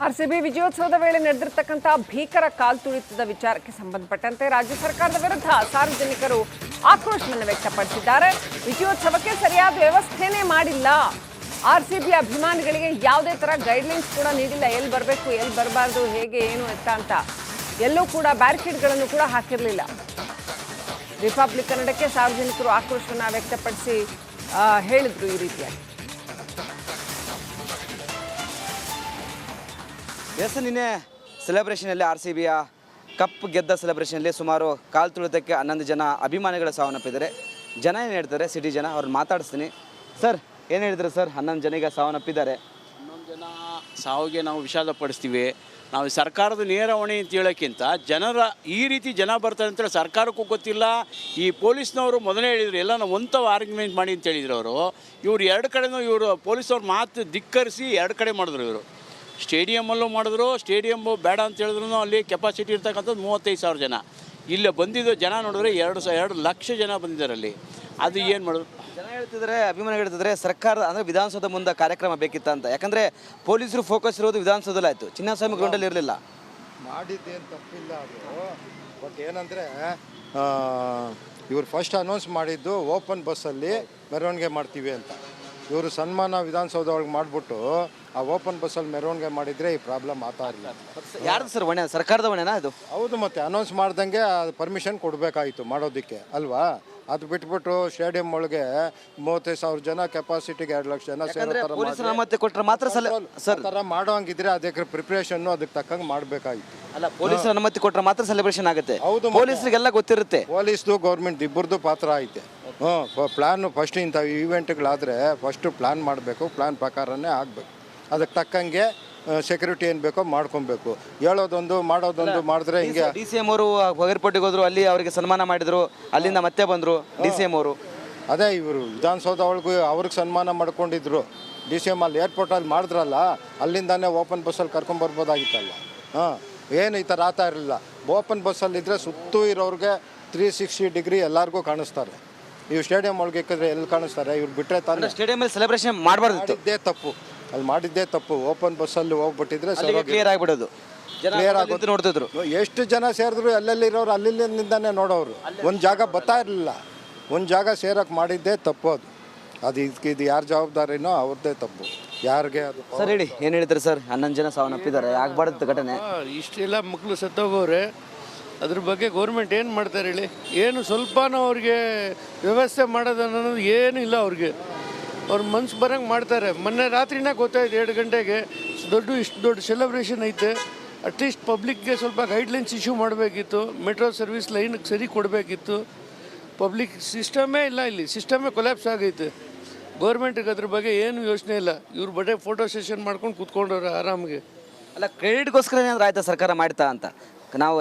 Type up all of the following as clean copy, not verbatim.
RCB ವಿಜಯೋತ್ಸವದ ವೇಳೆ ನಡೆದಿರತಕ್ಕಂತ ಭೀಕರ ಕಾಲ್ತುಳಿತದ ವಿಚಾರಕ್ಕೆ ಸಂಬಂಧಪಟ್ಟಂತೆ ರಾಜ್ಯ ಸರ್ಕಾರದ ವಿರುದ್ಧ ಸಾರ್ವಜನಿಕರು ಆಕ್ರೋಶವನ್ನು ವ್ಯಕ್ತಪಡಿಸಿದ್ದಾರೆ. ವಿಜಯೋತ್ಸವಕ್ಕೆ ಸರಿಯಾದ ವ್ಯವಸ್ಥೆನೇ ಮಾಡಿಲ್ಲ. ಆರ್ಸಿಬಿ ಅಭಿಮಾನಿಗಳಿಗೆ ಯಾವುದೇ ತರ ಗೈಡ್ಲೈನ್ಸ್ ಕೂಡ ನೀಡಿಲ್ಲ. ಎಲ್ಲಿ ಬರಬೇಕು, ಎಲ್ಲಿ ಬರಬಾರ್ದು, ಹೇಗೆ ಏನು ಅಂತ ಎಲ್ಲೂ ಕೂಡ ಬ್ಯಾರಿಕೇಡ್ಗಳನ್ನು ಕೂಡ ಹಾಕಿರಲಿಲ್ಲ. ರಿಪಬ್ಲಿಕ್ ಕನ್ನಡಕ್ಕೆ ಸಾರ್ವಜನಿಕರು ಆಕ್ರೋಶವನ್ನು ವ್ಯಕ್ತಪಡಿಸಿ ಹೇಳಿದ್ರು ಈ ರೀತಿಯಾಗಿ. ನಿನ್ನೆ ಸೆಲೆಬ್ರೇಷನಲ್ಲಿ ಆರ್ಸಿಬಿಯ ಕಪ್ ಗೆದ್ದ ಸೆಲೆಬ್ರೇಷನಲ್ಲಿ ಸುಮಾರು ಕಾಲ್ ತುಳಿತಕ್ಕೆ 11 ಜನ ಅಭಿಮಾನಿಗಳ ಸಾವನ್ನಪ್ಪಿದ್ದಾರೆ. ಜನ ಏನು ಹೇಳ್ತಾರೆ, ಸಿಟಿ ಜನ ಅವ್ರನ್ನ ಮಾತಾಡಿಸ್ತೀನಿ. ಸರ್ ಏನು ಹೇಳಿದ್ರು ಸರ್? 11 ಜನಿಗೆ ಸಾವನ್ನಪ್ಪಿದ್ದಾರೆ. 11 ಜನ ಸಾವಿಗೆ ನಾವು ವಿಷಾದ ಪಡಿಸ್ತೀವಿ. ನಾವು ಸರ್ಕಾರದ ನೇರ ಹೊಣೆ ಅಂತ ಹೇಳೋಕ್ಕಿಂತ ಜನರ ಈ ರೀತಿ ಜನ ಬರ್ತಾರೆ ಅಂತೇಳಿ ಸರ್ಕಾರಕ್ಕೂ ಗೊತ್ತಿಲ್ಲ. ಈ ಪೊಲೀಸ್ನವರು ಮೊದಲೇ ಹೇಳಿದರು, ಎಲ್ಲ ನಾವು ಒಂಥವ ಆರ್ಗ್ಯುಮೆಂಟ್ ಮಾಡಿ ಅಂತ ಹೇಳಿದ್ರು ಅವರು. ಇವರು ಎರಡು ಕಡೆನೂ ಇವರು ಪೊಲೀಸವ್ರ ಮಾತು ಧಿಕ್ಕರಿಸಿ ಎರಡು ಕಡೆ ಮಾಡಿದ್ರು. ಇವರು ಸ್ಟೇಡಿಯಮ್ಮಲ್ಲೂ ಮಾಡಿದ್ರು, ಸ್ಟೇಡಿಯಮ್ಮು ಬೇಡ ಅಂತ ಹೇಳಿದ್ರು. ಅಲ್ಲಿ ಕೆಪಾಸಿಟಿ ಇರ್ತಕ್ಕಂಥದ್ದು 35,000 ಜನ. ಇಲ್ಲಿ ಬಂದಿದ್ದು ಜನ ನೋಡಿದ್ರೆ 2 ಲಕ್ಷ ಜನ ಬಂದಿದ್ದಾರೆ ಅಲ್ಲಿ. ಅದು ಏನು ಮಾಡಿದ್ರು ಜನ ಹೇಳ್ತಿದ್ದಾರೆ, ಅಭಿಮಾನಿಗಳು ಹೇಳ್ತಿದ್ದಾರೆ, ಸರ್ಕಾರ ಅಂದರೆ ವಿಧಾನಸೌಧ ಮುಂದೆ ಕಾರ್ಯಕ್ರಮ ಬೇಕಿತ್ತು ಅಂತ. ಯಾಕಂದರೆ ಪೊಲೀಸರು ಫೋಕಸ್ ಇರೋದು ವಿಧಾನಸೌಧದಲ್ಲಿ ಆಯಿತು, ಚಿನ್ನಸ್ವಾಮಿ ಗ್ರೌಂಡಲ್ಲಿ ಇರಲಿಲ್ಲ. ಮಾಡಿದ್ದೇನು ತಪ್ಪಿಲ್ಲ ಅದು. ಬಟ್ ಏನಂದರೆ ಇವರು ಫಸ್ಟ್ ಅನೌನ್ಸ್ ಮಾಡಿದ್ದು ಓಪನ್ ಬಸ್ಸಲ್ಲಿ ಮೆರವಣಿಗೆ ಮಾಡ್ತೀವಿ ಅಂತ. ಇವರು ಸನ್ಮಾನ ವಿಧಾನಸೌಧ ಒಳಗೆ ಮಾಡಿಬಿಟ್ಟು ಆ ಓಪನ್ ಬಸ್ಸಲ್ಲಿ ಮೆರವಣಿಗೆ ಮಾಡಿದರೆ ಈ ಪ್ರಾಬ್ಲಮ್ ಆಗ್ತಾ ಇರಲಿಲ್ಲ. ಯಾರ್ದು ಸರ್ ಹೊಣೆ? ಸರ್ಕಾರದ ಹೊಣೆನಾ ಇದು? ಹೌದು, ಮತ್ತು ಅನೌನ್ಸ್ ಮಾಡ್ದಂಗೆ ಪರ್ಮಿಷನ್ ಕೊಡಬೇಕಾಯಿತು ಮಾಡೋದಕ್ಕೆ ಅಲ್ವಾ? ಅದು ಬಿಟ್ಬಿಟ್ಟು ಸ್ಟೇಡಿಯಂ ಒಳಗೆ 35,000 ಜನ ಕೆಪಾಸಿಟಿಗೆ 2 ಲಕ್ಷ ಜನ ಅನುಮತಿ ಕೊಟ್ಟರೆ ಮಾತ್ರ ಸರ್ ಥರ ಮಾಡೋಂಗಿದ್ರೆ ಅದಕ್ಕೆ ಪ್ರಿಪ್ರೇಷನ್ನು ಅದಕ್ಕೆ ತಕ್ಕಂಗೆ ಮಾಡಬೇಕಾಗಿತ್ತು. ಅಲ್ಲ, ಪೊಲೀಸರ ಅನುಮತಿ ಕೊಟ್ಟರೆ ಮಾತ್ರ ಸೆಲೆಬ್ರೇಷನ್ ಆಗುತ್ತೆ. ಹೌದು, ಪೊಲೀಸರಿಗೆಲ್ಲ ಗೊತ್ತಿರುತ್ತೆ. ಪೊಲೀಸ್ದು ಗೌರ್ಮೆಂಟ್ ಇಬ್ಬರದು ಪಾತ್ರ ಐತೆ. ಪ್ಲ್ಯಾನ್ ಫಸ್ಟ್ ಇಂಥ ಈವೆಂಟ್ಗಳಾದರೆ ಫಸ್ಟು ಪ್ಲ್ಯಾನ್ ಮಾಡಬೇಕು, ಪ್ಲ್ಯಾನ್ ಪ್ರಕಾರನೇ ಆಗಬೇಕು. ಅದಕ್ಕೆ ತಕ್ಕಂಗೆ ಸೆಕ್ಯೂರಿಟಿ ಏನು ಬೇಕೋ ಮಾಡ್ಕೊಬೇಕು. ಹೇಳೋದೊಂದು ಮಾಡೋದೊಂದು ಮಾಡಿದ್ರೆ ಹಿಂಗೆ. DCM ಅವರು ಏರ್ಪೋರ್ಟಿಗೆ ಹೋದ್ರು, ಅಲ್ಲಿ ಅವರಿಗೆ ಸನ್ಮಾನ ಮಾಡಿದ್ರು, ಅಲ್ಲಿಂದ ಮತ್ತೆ ಬಂದರು DCM ಅವರು. ಅದೇ ಇವರು ವಿಧಾನಸೌಧ ಒಳಗೂ ಅವ್ರಿಗೆ ಸನ್ಮಾನ ಮಾಡ್ಕೊಂಡಿದ್ರು. DCM ಅಲ್ಲಿ ಏರ್ಪೋರ್ಟಲ್ಲಿ ಮಾಡಿದ್ರಲ್ಲ, ಅಲ್ಲಿಂದಾನೇ ಓಪನ್ ಬಸ್ಸಲ್ಲಿ ಕರ್ಕೊಂಬರ್ಬೋದಾಗಿತ್ತಲ್ಲ. ಏನು ಈ ಥರ ಆಗ್ತಾ ಇರಲಿಲ್ಲ. ಓಪನ್ ಬಸ್ಸಲ್ಲಿದ್ದರೆ ಸುತ್ತೂ ಇರೋರಿಗೆ 360 ಡಿಗ್ರಿ ಎಲ್ಲರಿಗೂ ಕಾಣಿಸ್ತಾರೆ. ಇವು ಸ್ಟೇಡಿಯಂ ಒಳಗೆ ಇಕ್ಕಿದ್ರೆ ಎಲ್ಲಿ ಕಾಣಿಸ್ತಾರೆ? ಇವ್ರು ಬಿಟ್ಟರೆ ತಾನೇ ಸ್ಟೇಡಿಯಮಲ್ಲಿ ಸೆಲೆಬ್ರೇಷನ್ ಮಾಡಬಾರ್ದು. ಇದ್ದೇ ತಪ್ಪು, ಅಲ್ಲಿ ಮಾಡಿದ್ದೇ ತಪ್ಪು. ಓಪನ್ ಬಸ್ಸಲ್ಲಿ ಹೋಗ್ಬಿಟ್ಟಿದ್ರೆ ಕ್ಲಿಯರ್ ಆಗಿಬಿಡೋದು. ಕ್ಲಿಯರ್ ಆಗೋದು ನೋಡ್ತಿದ್ರು. ಎಷ್ಟು ಜನ ಸೇರಿದ್ರು ಎಲ್ಲೆಲ್ಲಿರೋರು ಅಲ್ಲಿಂದಾನೇ ನೋಡೋರು. ಒಂದು ಜಾಗ ಬರ್ತಾ ಇರಲಿಲ್ಲ. ಒಂದು ಜಾಗ ಸೇರಕ್ಕೆ ಮಾಡಿದ್ದೇ ತಪ್ಪು. ಅದು ಇದು ಯಾರ ಜವಾಬ್ದಾರಿನೋ ಅವ್ರದ್ದೇ ತಪ್ಪು. ಯಾರಿಗೆ ಅದು ಸರ್ ಹೇಳಿ, ಏನು ಹೇಳಿದ್ರು ಸರ್? 11 ಜನ ಸಾವನ್ನಪ್ಪಿದ್ದಾರೆ, ಆಗಬಾರ್ದು ಘಟನೆ. ಇಷ್ಟೆಲ್ಲ ಮಕ್ಕಳು ಸತ್ತೋಗೋರೆ, ಅದ್ರ ಬಗ್ಗೆ ಗೌರ್ಮೆಂಟ್ ಏನು ಮಾಡ್ತಾರೆ ಹೇಳಿ? ಏನು ಸ್ವಲ್ಪನೂ ಅವ್ರಿಗೆ ವ್ಯವಸ್ಥೆ ಮಾಡೋದು ಅನ್ನೋದು ಏನೂ ಇಲ್ಲ ಅವ್ರಿಗೆ. ಅವ್ರ ಮನ್ಸು ಬರೋಂಗೆ ಮಾಡ್ತಾರೆ. ಮೊನ್ನೆ ರಾತ್ರಿನೇ ಗೊತ್ತಾಯ್ತು 2 ಗಂಟೆಗೆ ಇಷ್ಟು ದೊಡ್ಡ ಸೆಲೆಬ್ರೇಷನ್ ಐತೆ. ಅಟ್ಲೀಸ್ಟ್ ಪಬ್ಲಿಕ್ಗೆ ಸ್ವಲ್ಪ ಗೈಡ್ಲೈನ್ಸ್ ಇಶ್ಯೂ ಮಾಡಬೇಕಿತ್ತು. ಮೆಟ್ರೋ ಸರ್ವಿಸ್ ಲೈನ್ಗೆ ಸರಿ ಕೊಡಬೇಕಿತ್ತು. ಪಬ್ಲಿಕ್ ಸಿಸ್ಟಮೇ ಇಲ್ಲ, ಇಲ್ಲಿ ಸಿಸ್ಟಮೇ ಕೊಲ್ಯಾಪ್ಸ್ ಆಗೈತೆ. ಗೌರ್ಮೆಂಟಿಗೆ ಅದ್ರ ಬಗ್ಗೆ ಏನು ಯೋಚನೆ ಇಲ್ಲ. ಇವ್ರು ಬರೀ ಫೋಟೋ ಸೆಷನ್ ಮಾಡ್ಕೊಂಡು ಕೂತ್ಕೊಂಡವ್ರೆ ಆರಾಮಿಗೆ. ಅಲ್ಲ, ಕ್ರೆಡಿಟ್ಗೋಸ್ಕರ ಏನಾದ್ರು ಆಯ್ತಾ ಸರ್ಕಾರ ಮಾಡ್ತಾ ಅಂತ?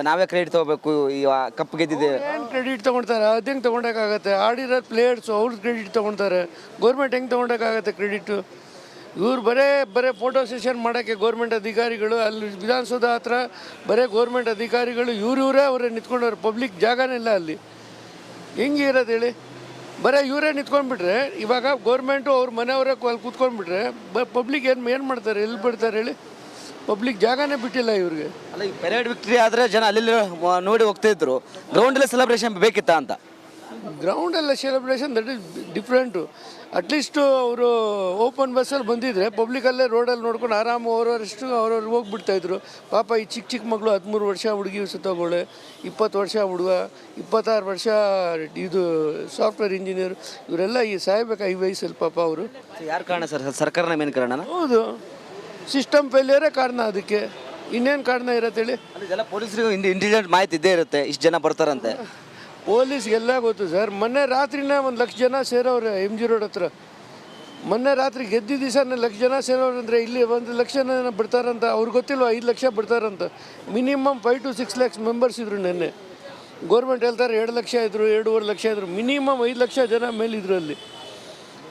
ನಾವೇ ಕ್ರೆಡಿಟ್ ತೊಗೋಬೇಕು, ಈ ಕಪ್ ಗೆದ್ದಿದೆ. ಏನು ಕ್ರೆಡಿಟ್ ತೊಗೊಳ್ತಾರೆ? ಅದು ಹೆಂಗೆ ತೊಗೊಳಕ್ಕಾಗತ್ತೆ? ಆಡಿರೋ ಪ್ಲೇಯರ್ಸು ಅವ್ರದ್ದು ಕ್ರೆಡಿಟ್ ತೊಗೊಳ್ತಾರೆ. ಗೌರ್ಮೆಂಟ್ ಹೆಂಗೆ ತೊಗೊಳಕ್ಕಾಗತ್ತೆ ಕ್ರೆಡಿಟು? ಇವ್ರು ಬರೇ ಫೋಟೋ ಸೆಷನ್ ಮಾಡೋಕ್ಕೆ ಗೌರ್ಮೆಂಟ್ ಅಧಿಕಾರಿಗಳು ಅಲ್ಲಿ ವಿಧಾನಸೌಧ ಹತ್ರ ಬರೀ ಗೌರ್ಮೆಂಟ್ ಅಧಿಕಾರಿಗಳು ಇವರೇ ಅವರೇ ನಿಂತ್ಕೊಂಡವ್ರು. ಪಬ್ಲಿಕ್ ಜಾಗನೇ ಇಲ್ಲ ಅಲ್ಲಿ. ಹೆಂಗೆ ಇರೋದು ಹೇಳಿ? ಬರೀ ಇವರೇ ನಿಂತ್ಕೊಂಡ್ಬಿಟ್ರೆ, ಇವಾಗ ಗೌರ್ಮೆಂಟು ಅವ್ರ ಮನೆಯವರೇ ಅಲ್ಲಿ ಕೂತ್ಕೊಂಡ್ಬಿಟ್ರೆ ಪಬ್ಲಿಕ್ ಏನು ಮಾಡ್ತಾರೆ? ಎಲ್ಲಿ ಬಿಡ್ತಾರೆ ಹೇಳಿ? ಪಬ್ಲಿಕ್ ಜಾಗನೇ ಬಿಟ್ಟಿಲ್ಲ ಇವ್ರಿಗೆ. ಅಲ್ಲ, ಈ ಪೆರೇಡ್ ವಿಕ್ಟ್ರಿ ಆದರೆ ಜನ ಅಲ್ಲಿ ನೋಡಿ ಹೋಗ್ತಾ ಇದ್ರು. ಗ್ರೌಂಡಲ್ಲೇ ಸೆಲೆಬ್ರೇಷನ್ ಬೇಕಿತ್ತಾ ಅಂತ? ಗ್ರೌಂಡಲ್ಲ celebration, that is different. At least ಅವರು ಓಪನ್ ಬಸ್ಸಲ್ಲಿ ಬಂದಿದ್ರೆ ಪಬ್ಲಿಕಲ್ಲೇ ರೋಡಲ್ಲಿ ನೋಡ್ಕೊಂಡು ಆರಾಮ ಅವ್ರವ್ರು ಹೋಗ್ಬಿಡ್ತಾಯಿದ್ರು. ಪಾಪ ಈ ಚಿಕ್ಕ ಮಕ್ಕಳು 13 ವರ್ಷ ಹುಡುಗಿ ಸತ್ತೋಗೋಳೆ, 20 ವರ್ಷ ಹುಡುಗ, 26 ವರ್ಷ ಇದು ಸಾಫ್ಟ್ವೇರ್ ಇಂಜಿನಿಯರ್, ಇವರೆಲ್ಲ ಈ ಸಾಯ್ಬೇಕಾ ಈ ವಯಸ್ಸಲ್ಲಿ ಪಾಪ ಅವರು? ಯಾರು ಕಾರಣ ಸರ್? ಸರ್ಕಾರನ ಮೇನ್ ಕಾರಣ? ಹೌದು, ಸಿಸ್ಟಮ್ ಫೇಲಿಯರೇ ಕಾರಣ. ಅದಕ್ಕೆ ಇನ್ನೇನು ಕಾರಣ ಇರತ್ತೆ ಹೇಳಿ? ಅದೆಲ್ಲ ಪೊಲೀಸರಿಗೂ ಇಂಟೆಲಿಜೆಂಟ್ ಮಾಹಿತಿ ಇದ್ದೇ ಇರುತ್ತೆ, ಇಷ್ಟು ಜನ ಬರ್ತಾರಂತೆ. ಪೊಲೀಸ್ಗೆಲ್ಲ ಗೊತ್ತು ಸರ್. ಮೊನ್ನೆ ರಾತ್ರಿನೇ 1 ಲಕ್ಷ ಜನ ಸೇರೋರೆ MG ರೋಡ್ ಹತ್ರ. ಮೊನ್ನೆ ರಾತ್ರಿ ಗೆದ್ದಿದ್ದ ದಿವಸನೇ 1 ಲಕ್ಷ ಜನ ಸೇರೋರು ಅಂದರೆ ಇಲ್ಲಿ 1 ಲಕ್ಷ ಜನ ಬಿಡ್ತಾರಂತ. ಅವ್ರಿಗೆ ಗೊತ್ತಿಲ್ವ 5 ಲಕ್ಷ ಬಿಡ್ತಾರಂತ. ಮಿನಿಮಮ್ 5 to 6 lakhs ಮೆಂಬರ್ಸ್ ಇದ್ರು ನೆನ್ನೆ. ಗೌರ್ಮೆಂಟ್ ಹೇಳ್ತಾರೆ 2 ಲಕ್ಷ ಇದ್ರು, 2.5 ಲಕ್ಷ ಇದ್ರು. ಮಿನಿಮಮ್ 5 ಲಕ್ಷ ಜನ ಮೇಲಿದ್ರು ಅಲ್ಲಿ.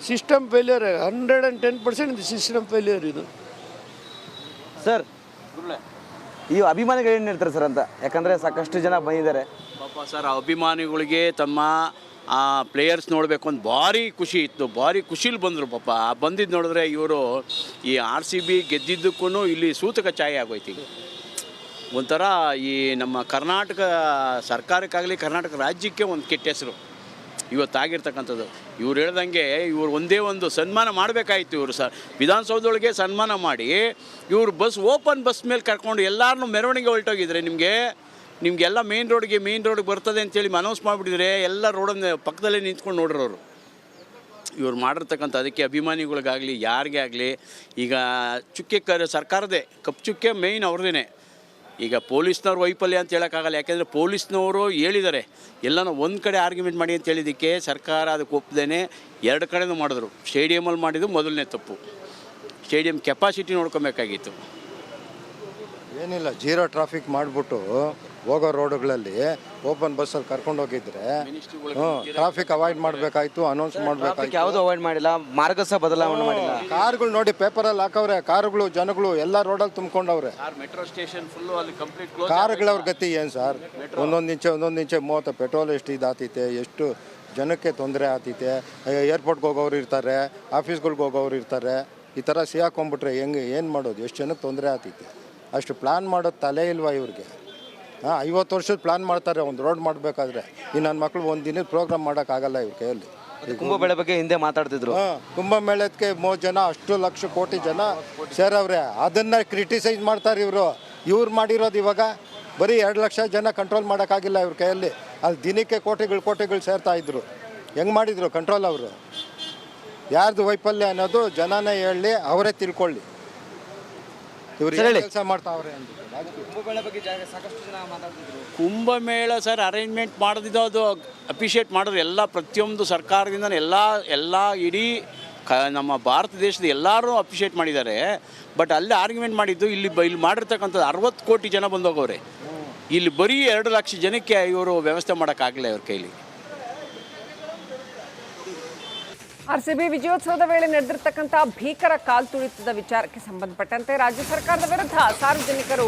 ಸಿಸ್ಟಮ್ ಫೇಲಿಯರ್, 110% ಇದು ಸಿಸ್ಟಮ್ ಫೇಲಿಯರ್ ಇದು. ಸರ್, ಈ ಅಭಿಮಾನಿಗಳು ಏನು ಹೇಳ್ತಾರೆ ಸರ್ ಅಂತ? ಯಾಕಂದರೆ ಸಾಕಷ್ಟು ಜನ ಬಂದಿದ್ದಾರೆ ಪಾಪ ಸರ್. ಅಭಿಮಾನಿಗಳಿಗೆ ತಮ್ಮ ಆ ಪ್ಲೇಯರ್ಸ್ ನೋಡಬೇಕು ಅಂತ ಭಾರಿ ಖುಷಿ ಇತ್ತು, ಭಾರಿ ಖುಷಿಲಿ ಬಂದರು ಪಾಪ. ಬಂದಿದ್ದು ನೋಡಿದ್ರೆ ಇವರು ಈ RCB ಗೆದ್ದಿದ್ದಕ್ಕೂ ಇಲ್ಲಿ ಸೂತಕ ಛಾಯೆ ಆಗೋಯ್ತು. ಈಗ ಒಂಥರ ಈ ನಮ್ಮ ಕರ್ನಾಟಕ ಸರ್ಕಾರಕ್ಕಾಗಲಿ ಕರ್ನಾಟಕ ರಾಜ್ಯಕ್ಕೆ ಒಂದು ಕೆಟ್ಟ ಹೆಸರು ಇವತ್ತಾಗಿರ್ತಕ್ಕಂಥದ್ದು. ಇವ್ರು ಹೇಳ್ದಂಗೆ ಇವ್ರು ಒಂದೇ ಒಂದು ಸನ್ಮಾನ ಮಾಡಬೇಕಾಯಿತು. ಇವರು ವಿಧಾನಸೌಧದೊಳಗೆ ಸನ್ಮಾನ ಮಾಡಿ ಇವರು ಓಪನ್ ಬಸ್ ಮೇಲೆ ಕರ್ಕೊಂಡು ಎಲ್ಲರನ್ನೂ ಮೆರವಣಿಗೆ ಹೊರಟೋಗಿದ್ರೆ ನಿಮಗೆಲ್ಲ ಮೇನ್ ರೋಡ್ಗೆ ಬರ್ತದೆ ಅಂತೇಳಿ ಅನೌನ್ಸ್ ಮಾಡಿಬಿಟ್ಟಿದ್ರೆ ಎಲ್ಲ ರೋಡನ್ನು ಪಕ್ಕದಲ್ಲೇ ನಿಂತ್ಕೊಂಡು ನೋಡಿರೋರು. ಇವ್ರು ಮಾಡಿರ್ತಕ್ಕಂಥ ಅದಕ್ಕೆ ಅಭಿಮಾನಿಗಳಿಗಾಗಲಿ ಯಾರಿಗೇ ಆಗಲಿ ಈಗ ಸರ್ಕಾರದೇ ಕಪ್ಪು ಚುಕ್ಕೆ ಮೇಯ್ನ್ ಅವ್ರದ್ದೇ. ಈಗ ಪೊಲೀಸ್ನವ್ರು ವೈಫಲ್ಯ ಅಂತ ಹೇಳೋಕ್ಕಾಗಲ್ಲ, ಯಾಕೆಂದರೆ ಪೊಲೀಸ್ನವರು ಹೇಳಿದ್ದಾರೆ ಎಲ್ಲನೂ ಒಂದು ಕಡೆ ಆರ್ಗ್ಯುಮೆಂಟ್ ಮಾಡಿ ಅಂತ ಹೇಳಿದ್ದಕ್ಕೆ ಸರ್ಕಾರ ಅದಕ್ಕೆ ಒಪ್ಪದೇನೆ 2 ಕಡೆನೂ ಮಾಡಿದ್ರು. ಸ್ಟೇಡಿಯಮಲ್ಲಿ ಮಾಡಿದ್ದು ಮೊದಲನೇ ತಪ್ಪು. ಸ್ಟೇಡಿಯಂ ಕೆಪಾಸಿಟಿ ನೋಡ್ಕೊಬೇಕಾಗಿತ್ತು. ಏನಿಲ್ಲ, ಜೀರೋ ಟ್ರಾಫಿಕ್ ಮಾಡಿಬಿಟ್ಟು ಹೋಗೋ ರೋಡುಗಳಲ್ಲಿ ಓಪನ್ ಬಸ್ಸಲ್ಲಿ ಕರ್ಕೊಂಡು ಹೋಗಿದ್ರೆ ಟ್ರಾಫಿಕ್ ಅವಾಯ್ಡ್ ಮಾಡಬೇಕಾಯ್ತು, ಅನೌನ್ಸ್ ಮಾಡಬೇಕಾಯ್ತು. ಯಾವುದು ಅವಾಯ್ಡ್ ಮಾಡಿಲ್ಲ, ಮಾರ್ಗ ಸಹ ಬದಲಾವಣೆ ಮಾಡಿಲ್ಲ. ಕಾರ್ಗಳು ನೋಡಿ ಪೇಪರಲ್ಲಿ ಹಾಕವ್ರೆ, ಕಾರುಗಳು ಜನಗಳು ಎಲ್ಲ ರೋಡಲ್ಲಿ ತುಂಬ್ಕೊಂಡವ್ರೆ. ಮೆಟ್ರೋ ಸ್ಟೇಷನ್ ಫುಲ್ಲು ಅಲ್ಲಿ ಕಂಪ್ಲೀಟ್ ಕಾರುಗಳವ್ರ ಗತಿ ಏನು ಸರ್? ಒಂದೊಂದು ಇಂಚೆ 30 ಪೆಟ್ರೋಲ್ ಎಷ್ಟು ಇದಾತೈತೆ, ಎಷ್ಟು ಜನಕ್ಕೆ ತೊಂದರೆ ಆತೈತೆ. ಏರ್ಪೋರ್ಟ್ಗೆ ಹೋಗೋರು ಇರ್ತಾರೆ, ಆಫೀಸ್ಗಳ್ಗೆ ಹೋಗೋರು ಇರ್ತಾರೆ. ಈ ಥರ ಸಿಹಾಕೊಂಡ್ಬಿಟ್ರೆ ಹೆಂಗೆ ಏನು ಮಾಡೋದು? ಎಷ್ಟು ಜನಕ್ಕೆ ತೊಂದರೆ ಆತೈತೆ? ಅಷ್ಟು ಪ್ಲ್ಯಾನ್ ಮಾಡೋದು ತಲೆ ಇಲ್ವಾ ಇವ್ರಿಗೆ? 50 ವರ್ಷದ ಪ್ಲ್ಯಾನ್ ಮಾಡ್ತಾರೆ ಒಂದು ರೋಡ್ ಮಾಡಬೇಕಾದ್ರೆ. ಈ ನನ್ನ ಮಕ್ಕಳು ಒಂದು ದಿನದ ಪ್ರೋಗ್ರಾಮ್ ಮಾಡೋಕ್ಕಾಗಲ್ಲ ಇವ್ರ ಕೈಯಲ್ಲಿ. ಕುಂಭಮೇಳ ಬಗ್ಗೆ ಹಿಂದೆ ಮಾತಾಡ್ತಿದ್ರು. ಕುಂಭಮೇಳಕ್ಕೆ 3 ಜನ, ಅಷ್ಟು ಲಕ್ಷ ಕೋಟಿ ಜನ ಸೇರವ್ರೆ. ಅದನ್ನು ಕ್ರಿಟಿಸೈಸ್ ಮಾಡ್ತಾರೆ ಇವರು. ಇವ್ರು ಮಾಡಿರೋದು ಇವಾಗ ಬರೀ 2 ಲಕ್ಷ ಜನ ಕಂಟ್ರೋಲ್ ಮಾಡೋಕ್ಕಾಗಿಲ್ಲ ಇವ್ರ ಕೈಯಲ್ಲಿ. ಅಲ್ಲಿ ದಿನಕ್ಕೆ ಕೋಟಿಗಳು ಸೇರ್ತಾ ಇದ್ರು. ಹೆಂಗೆ ಮಾಡಿದರು ಕಂಟ್ರೋಲ್ ಅವರು? ಯಾರ್ದು ವೈಫಲ್ಯ ಅನ್ನೋದು ಜನನೇ ಹೇಳಿ ಅವರೇ ತಿಳ್ಕೊಳ್ಳಿ. ಇವ್ರು ಕೆಲಸ ಮಾಡ್ತಾವ್ರೆ ಅಂತ. ಕುಂಭಮೇಳ ಬಗ್ಗೆ ಸಾಕಷ್ಟು ಜನ ಮಾತಾಡ್ತಿದ್ರು. ಕುಂಭಮೇಳ ಸರ್ ಅರೇಂಜ್ಮೆಂಟ್ ಮಾಡೋದಿದ್ದು ಅದು ಅಪ್ರಿಷಿಯೇಟ್ ಮಾಡಿದ್ರು. ಎಲ್ಲ ಪ್ರತಿಯೊಂದು ಸರ್ಕಾರದಿಂದ ಎಲ್ಲ ಇಡೀ ನಮ್ಮ ಭಾರತ ದೇಶದ ಎಲ್ಲರೂ ಅಪ್ರಿಷಿಯೇಟ್ ಮಾಡಿದ್ದಾರೆ. ಬಟ್ ಅಲ್ಲಿ ಆರ್ಗ್ಯುಮೆಂಟ್ ಮಾಡಿದ್ದು ಇಲ್ಲಿ ಮಾಡಿರ್ತಕ್ಕಂಥದ್ದು 60 ಕೋಟಿ ಜನ ಬಂದೋಗವ್ರೆ. ಇಲ್ಲಿ ಬರೀ 2 ಲಕ್ಷ ಜನಕ್ಕೆ ಇವರು ವ್ಯವಸ್ಥೆ ಮಾಡೋಕ್ಕಾಗಲಿಲ್ಲ ಇವ್ರ ಕೈಲಿ. RCB ವಿಜಯೋತ್ಸವದ ವೇಳೆ ನಡೆದಿರ್ತಕ್ಕಂಥ ಭೀಕರ ಕಾಲ್ತುಳಿತದ ವಿಚಾರಕ್ಕೆ ಸಂಬಂಧಪಟ್ಟಂತೆ ರಾಜ್ಯ ಸರ್ಕಾರದ ವಿರುದ್ಧ ಸಾರ್ವಜನಿಕರು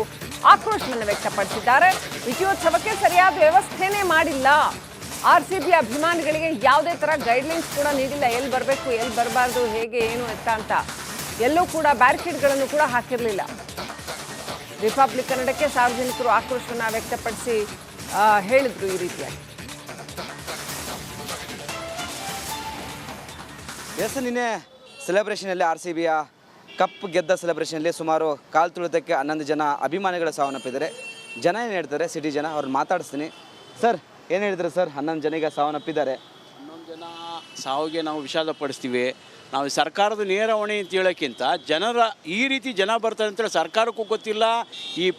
ಆಕ್ರೋಶವನ್ನು ವ್ಯಕ್ತಪಡಿಸಿದ್ದಾರೆ. ವಿಜಯೋತ್ಸವಕ್ಕೆ ಸರಿಯಾದ ವ್ಯವಸ್ಥೆನೇ ಮಾಡಿಲ್ಲ. RCB ಅಭಿಮಾನಿಗಳಿಗೆ ಯಾವುದೇ ಥರ ಗೈಡ್ಲೈನ್ಸ್ ಕೂಡ ನೀಡಿಲ್ಲ. ಎಲ್ಲಿ ಬರಬೇಕು, ಎಲ್ಲಿ ಬರಬಾರ್ದು, ಹೇಗೆ ಏನು ಅಂತ ಎಲ್ಲೂ ಕೂಡ ಬ್ಯಾರಿಕೇಡ್ಗಳನ್ನು ಕೂಡ ಹಾಕಿರಲಿಲ್ಲ. ರಿಪಬ್ಲಿಕ್ ಕನ್ನಡಕ್ಕೆ ಸಾರ್ವಜನಿಕರು ಆಕ್ರೋಶವನ್ನು ವ್ಯಕ್ತಪಡಿಸಿ ಹೇಳಿದ್ರು ಈ ರೀತಿಯಾಗಿ. ನಿನ್ನೆ ಸೆಲೆಬ್ರೇಷನಲ್ಲಿ RCBಯ ಕಪ್ ಗೆದ್ದ ಸೆಲೆಬ್ರೇಷನಲ್ಲಿ ಸುಮಾರು ಕಾಲ್ ತುಳಿತಕ್ಕೆ 11 ಜನ ಅಭಿಮಾನಿಗಳ ಸಾವನ್ನಪ್ಪಿದ್ದಾರೆ. ಜನ ಏನು ಹೇಳ್ತಾರೆ, ಸಿಟಿ ಜನ, ಅವ್ರನ್ನ ಮಾತಾಡಿಸ್ತೀನಿ. ಸರ್ ಏನು ಹೇಳಿದ್ರು ಸರ್? 11 ಜನ ಸಾವನ್ನಪ್ಪಿದ್ದಾರೆ. 11 ಜನ ಸಾವಿಗೆ ನಾವು ವಿಷಾದ ಪಡಿಸ್ತೀವಿ. ನಾವು ಸರ್ಕಾರದ ನೇರ ಹೊಣೆ ಅಂತ ಹೇಳೋಕ್ಕಿಂತ ಈ ರೀತಿ ಜನ ಬರ್ತಾರೆ ಅಂತೇಳಿ ಸರ್ಕಾರಕ್ಕೂ ಗೊತ್ತಿಲ್ಲ, ಈ